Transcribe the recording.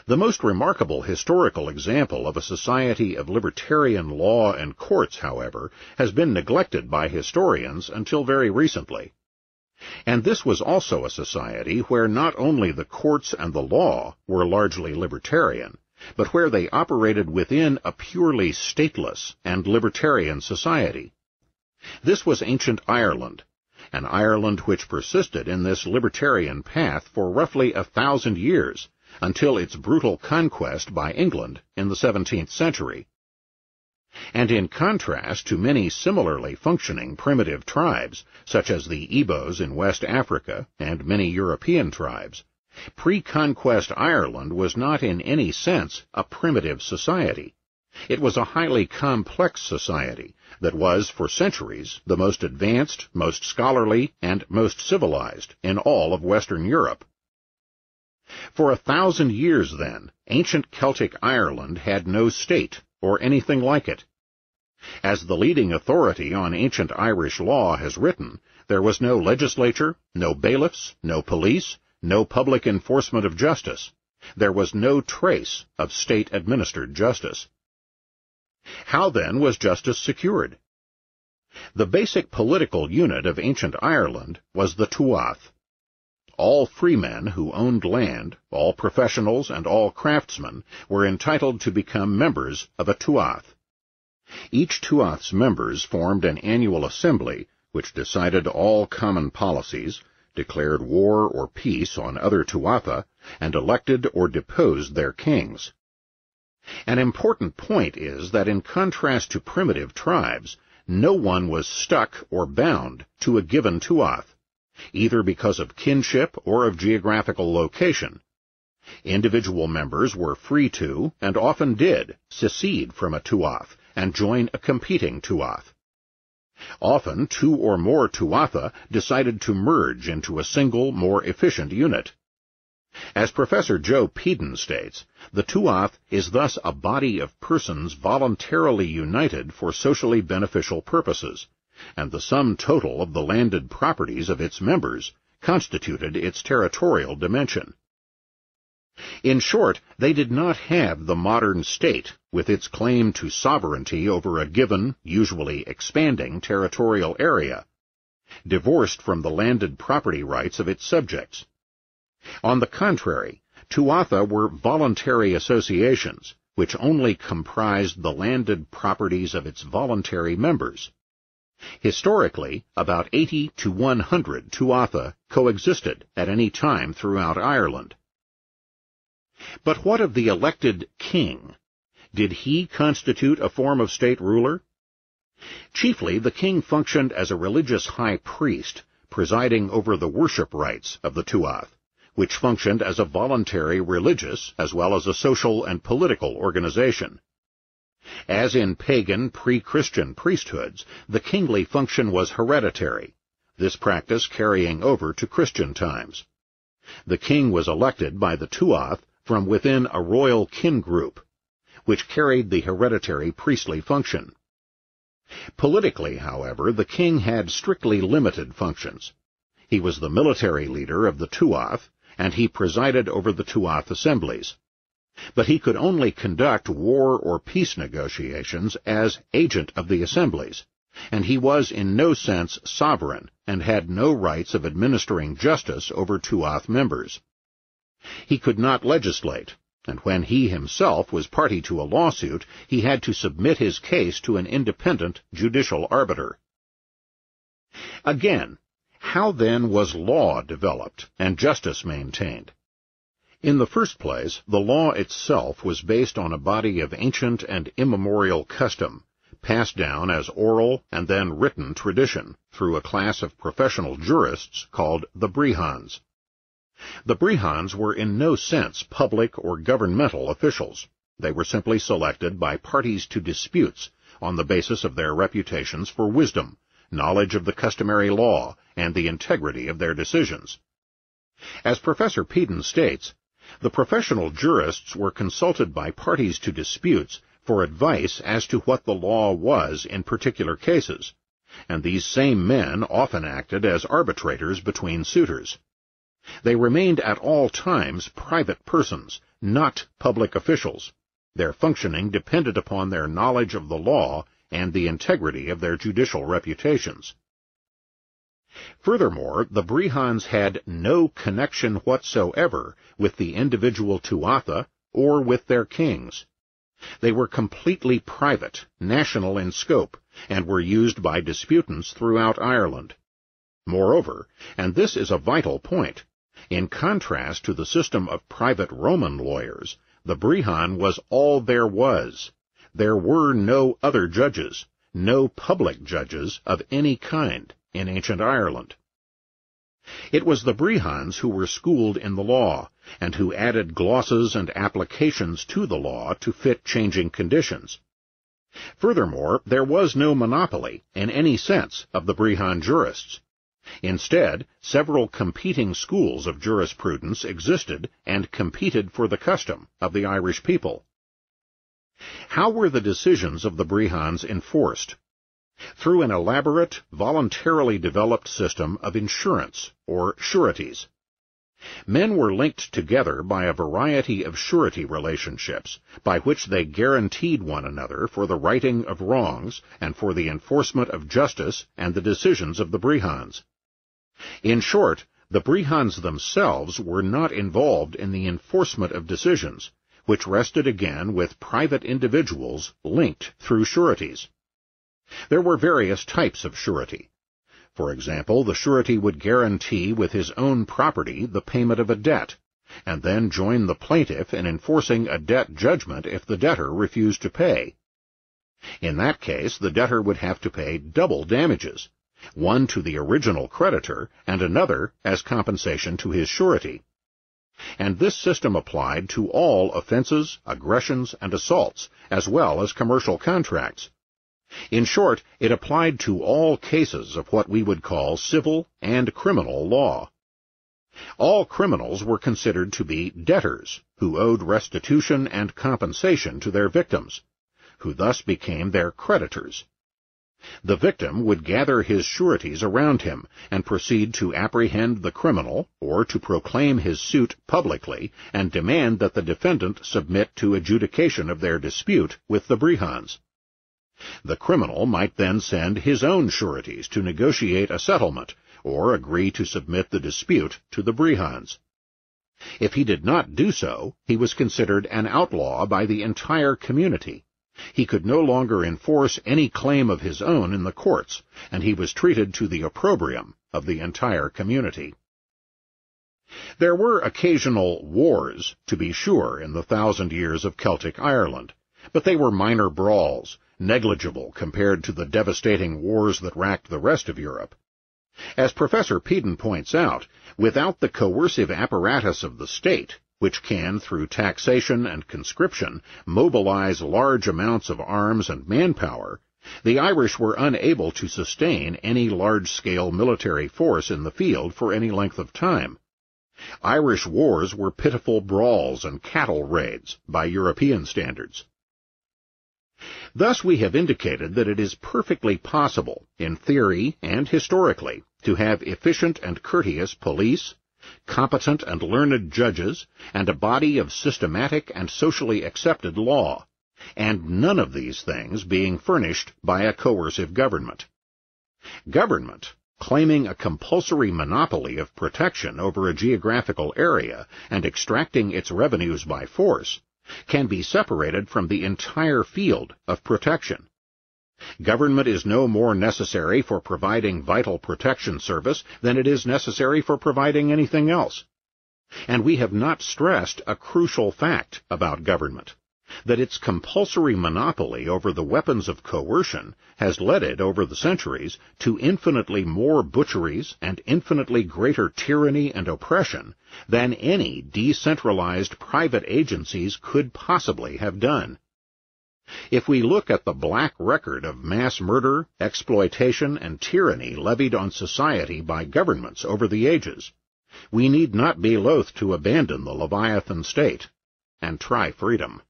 The most remarkable historical example of a society of libertarian law and courts, however, has been neglected by historians until very recently. And this was also a society where not only the courts and the law were largely libertarian, but where they operated within a purely stateless and libertarian society. This was ancient Ireland, an Ireland which persisted in this libertarian path for roughly 1,000 years, until its brutal conquest by England in the 17th century. And in contrast to many similarly functioning primitive tribes, such as the Igbos in West Africa and many European tribes, pre-conquest Ireland was not in any sense a primitive society. It was a highly complex society that was, for centuries, the most advanced, most scholarly, and most civilized in all of Western Europe. For 1,000 years, then, ancient Celtic Ireland had no state, or anything like it. As the leading authority on ancient Irish law has written, there was no legislature, no bailiffs, no police, no public enforcement of justice. There was no trace of state-administered justice. How, then, was justice secured? The basic political unit of ancient Ireland was the tuath. All freemen who owned land, all professionals and all craftsmen, were entitled to become members of a tuath. Each tuath's members formed an annual assembly which decided all common policies, declared war or peace on other tuatha, and elected or deposed their kings. An important point is that in contrast to primitive tribes, no one was stuck or bound to a given tuath, either because of kinship or of geographical location. Individual members were free to, and often did, secede from a tuath and join a competing tuath. Often, two or more tuatha decided to merge into a single, more efficient unit. As Professor Joe Peden states, the tuath is thus a body of persons voluntarily united for socially beneficial purposes, and the sum total of the landed properties of its members constituted its territorial dimension. In short, they did not have the modern state with its claim to sovereignty over a given, usually expanding, territorial area, divorced from the landed property rights of its subjects. On the contrary, tuatha were voluntary associations, which only comprised the landed properties of its voluntary members. Historically, about 80 to 100 tuatha coexisted at any time throughout Ireland. But what of the elected king? Did he constitute a form of state ruler? Chiefly, the king functioned as a religious high priest, presiding over the worship rites of the tuath, which functioned as a voluntary religious as well as a social and political organization. As in pagan, pre-Christian priesthoods, the kingly function was hereditary, this practice carrying over to Christian times. The king was elected by the tuath from within a royal kin group, which carried the hereditary priestly function. Politically, however, the king had strictly limited functions. He was the military leader of the tuath, and he presided over the tuath assemblies. But he could only conduct war or peace negotiations as agent of the assemblies, and he was in no sense sovereign and had no rights of administering justice over tuath members. He could not legislate, and when he himself was party to a lawsuit, he had to submit his case to an independent judicial arbiter. Again, how then was law developed and justice maintained? In the first place, the law itself was based on a body of ancient and immemorial custom, passed down as oral and then written tradition through a class of professional jurists called the Bre Hans. The Bre Hans were in no sense public or governmental officials. They were simply selected by parties to disputes on the basis of their reputations for wisdom, knowledge of the customary law, and the integrity of their decisions. As Professor Peden states, the professional jurists were consulted by parties to disputes for advice as to what the law was in particular cases, and these same men often acted as arbitrators between suitors. They remained at all times private persons, not public officials. Their functioning depended upon their knowledge of the law and the integrity of their judicial reputations. Furthermore, the Bre Hans had no connection whatsoever with the individual Tuatha or with their kings. They were completely private, national in scope, and were used by disputants throughout Ireland. Moreover, and this is a vital point, in contrast to the system of private Roman lawyers, the Bre Han was all there was. There were no other judges, no public judges of any kind in ancient Ireland. It was the Bre Hans who were schooled in the law, and who added glosses and applications to the law to fit changing conditions. Furthermore, there was no monopoly, in any sense, of the Bre Han jurists. Instead, several competing schools of jurisprudence existed and competed for the custom of the Irish people. How were the decisions of the Bre Hans enforced? Through an elaborate, voluntarily developed system of insurance, or sureties. Men were linked together by a variety of surety relationships, by which they guaranteed one another for the righting of wrongs and for the enforcement of justice and the decisions of the Bre Hans. In short, the Bre Hans themselves were not involved in the enforcement of decisions, which rested again with private individuals linked through sureties. There were various types of surety. For example, the surety would guarantee with his own property the payment of a debt, and then join the plaintiff in enforcing a debt judgment if the debtor refused to pay. In that case, the debtor would have to pay double damages, one to the original creditor and another as compensation to his surety. And this system applied to all offenses, aggressions, and assaults, as well as commercial contracts. In short, it applied to all cases of what we would call civil and criminal law. All criminals were considered to be debtors, who owed restitution and compensation to their victims, who thus became their creditors. The victim would gather his sureties around him and proceed to apprehend the criminal or to proclaim his suit publicly and demand that the defendant submit to adjudication of their dispute with the Bre Hans. The criminal might then send his own sureties to negotiate a settlement or agree to submit the dispute to the Bre Hans. If he did not do so, he was considered an outlaw by the entire community. He could no longer enforce any claim of his own in the courts, and he was treated to the opprobrium of the entire community. There were occasional wars, to be sure, in the 1,000 years of Celtic Ireland, but they were minor brawls, negligible compared to the devastating wars that racked the rest of Europe. As Professor Peden points out, without the coercive apparatus of the state, which can, through taxation and conscription, mobilize large amounts of arms and manpower, the Irish were unable to sustain any large-scale military force in the field for any length of time. Irish wars were pitiful brawls and cattle raids by European standards. Thus we have indicated that it is perfectly possible, in theory and historically, to have efficient and courteous police, competent and learned judges, and a body of systematic and socially accepted law, and none of these things being furnished by a coercive government. Government, claiming a compulsory monopoly of protection over a geographical area and extracting its revenues by force, can be separated from the entire field of protection. Government is no more necessary for providing vital protection service than it is necessary for providing anything else. And we have not stressed a crucial fact about government, that its compulsory monopoly over the weapons of coercion has led it over the centuries to infinitely more butcheries and infinitely greater tyranny and oppression than any decentralized private agencies could possibly have done. If we look at the black record of mass murder, exploitation, and tyranny levied on society by governments over the ages, we need not be loath to abandon the Leviathan state and try freedom.